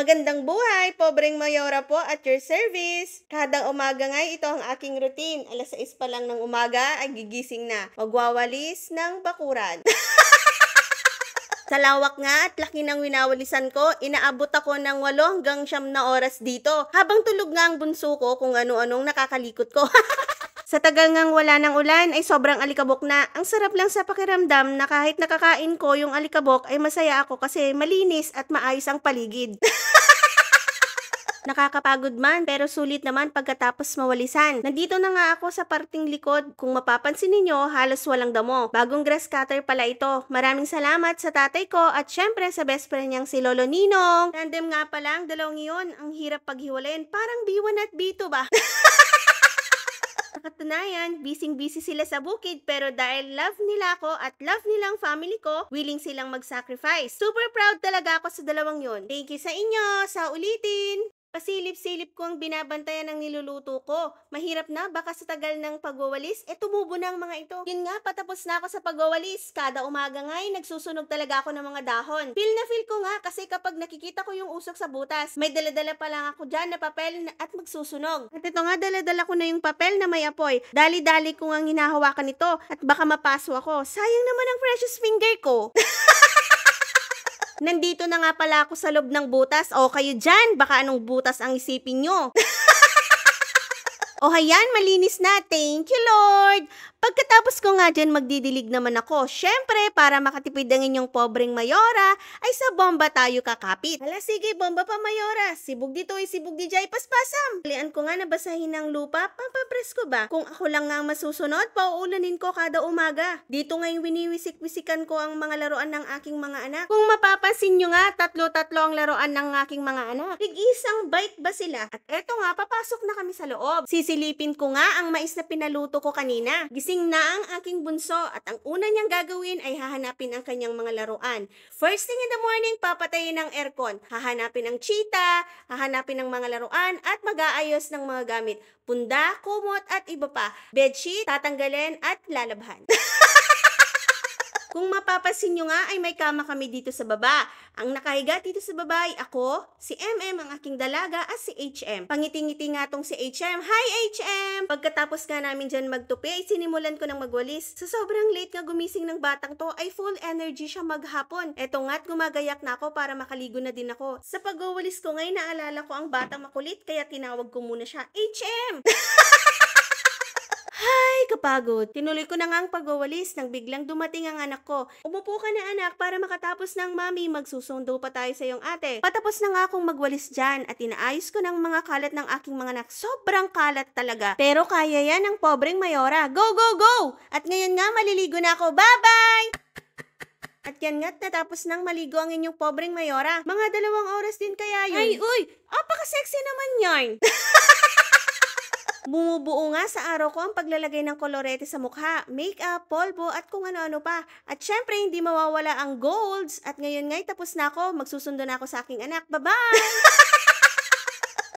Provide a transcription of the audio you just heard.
Magandang buhay, pobreng Mayora po at your service. Kada umaga ngay, ito ang aking routine. Alas 6 pa lang ng umaga ay gigising na. Magwawalis ng bakuran. Sa lawak nga at laki ng winawalisan ko, inaabot ako ng 8 hanggang 9 na oras dito. Habang tulog nga ang bunso ko kung ano-anong nakakalikot ko. Sa tagal ngang wala ng ulan ay sobrang alikabok na. Ang sarap lang sa pakiramdam na kahit nakakain ko yung alikabok ay masaya ako kasi malinis at maayos ang paligid. Nakakapagod man pero sulit naman pagkatapos mawalisan. Nandito na nga ako sa parting likod. Kung mapapansin ninyo, halos walang damo. Bagong grass cutter pala ito. Maraming salamat sa tatay ko at syempre sa best friend niyang si Lolo Ninong. Tandem nga pala ang dalawang iyon. Ang hirap paghiwalayin. Parang B1 at B2 ba? Katunayan, busy sila sa bukid pero dahil love nila ako at love nilang family ko, willing silang mag-sacrifice. Super proud talaga ako sa dalawang yon. Thank you sa inyo, sa ulitin! Pasilip-silip ko ang binabantayan ng niluluto ko. Mahirap na, baka sa tagal ng pagwawalis, tumubo na ang mga ito. Yun nga, patapos na ako sa pagwawalis. Kada umaga nga nagsusunog talaga ako ng mga dahon. Feel na feel ko nga kasi kapag nakikita ko yung usok sa butas, may daladala pa lang ako dyan na papel at magsusunog. At ito nga, daladala ko na yung papel na may apoy. Dali-dali ko nga hinahawakan ito at baka mapaso ako. Sayang naman ang precious finger ko. Nandito na nga pala ako sa loob ng butas. O kayo dyan, baka anong butas ang isipin nyo? O hayan, malinis na. Thank you, Lord! Pagkatapos ko nga dyan, magdidilig naman ako. Syempre, para makatipid ang inyong pobreng Mayora, ay sa bomba tayo kakapit. Hala, sige, bomba pa Mayora. Sibog dito ay sibog di jay paspasam. Lian ko nga nabasahin ng lupa, pampapres ko ba? Kung ako lang nga masusunod, pauulanin ko kada umaga. Dito nga yung winiwisik-wisikan ko ang mga laruan ng aking mga anak. Kung mapapansin nyo nga, tatlo-tatlo ang laruan ng aking mga anak. Tig-isang bike ba sila? At eto nga, papasok na kami sa loob. Sisilipin ko nga ang mais na pinaluto ko kanina. Gising na ang aking bunso at ang una niyang gagawin ay hahanapin ang kanyang mga laruan. First thing in the morning, papatayin ang aircon. Hahanapin ang cheetah, hahanapin ang mga laruan at mag-aayos ng mga gamit. Punda, kumot at iba pa. Bedsheet, tatanggalin at lalabhan. Kung mapapansin nyo nga ay may kama kami dito sa baba. Ang nakahiga dito sa baba ay ako, si MM ang aking dalaga at si HM. Pangiting-ngiti nga tong si HM. Hi HM! Pagkatapos nga namin dyan magtupi ay sinimulan ko ng magwalis. Sa sobrang late nga gumising ng batang to ay full energy siya maghapon. Eto nga't gumagayak na ako para makaligo na din ako. Sa pagwawalis ko ngayon naalala ko ang batang makulit kaya tinawag ko muna siya HM! Hay, kapagod. Tinuloy ko na nga ang pagwawalis nang biglang dumating ang anak ko. Umupo ka na anak para makatapos ng mami, magsusundo pa tayo sa iyong ate. Patapos na nga akong magwalis dyan at inaayos ko ng mga kalat ng aking mga anak. Sobrang kalat talaga. Pero kaya yan ang pobreng Mayora. Go, go, go! At ngayon nga maliligo na ako. Bye-bye! At yan nga't natapos nang maligo ang inyong pobreng Mayora. Mga 2 oras din kaya yun. Ay, uy! Apaka-sexy naman yarn! Bumubuo nga sa araw ko ang paglalagay ng kolorete sa mukha, makeup, polvo at kung ano-ano pa. At syempre hindi mawawala ang golds. At ngayon nga'y tapos na ako, magsusundo na ako sa aking anak. Bye-bye!